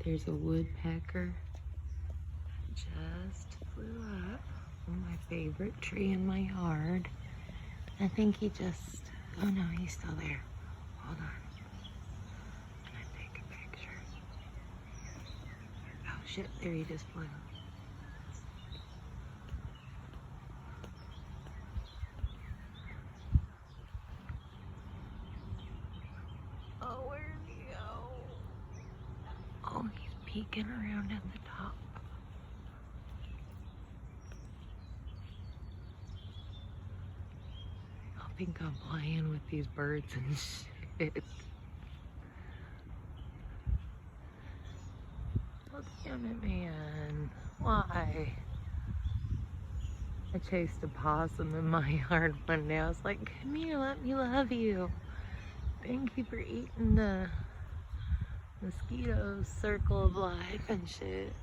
There's a woodpecker that just flew up on my favorite tree in my yard. I think he just, oh no, he's still there. Hold on. I'm gonna take a picture. Oh shit, there he just flew. Oh, where'd he go? Oh, he's peeking around at the top. I think I'm playing with these birds and shit. Oh, damn it, man. Why? I chased a possum in my yard one day. I was like, come here, let me love you. Thank you for eating the mosquito circle of life and shit.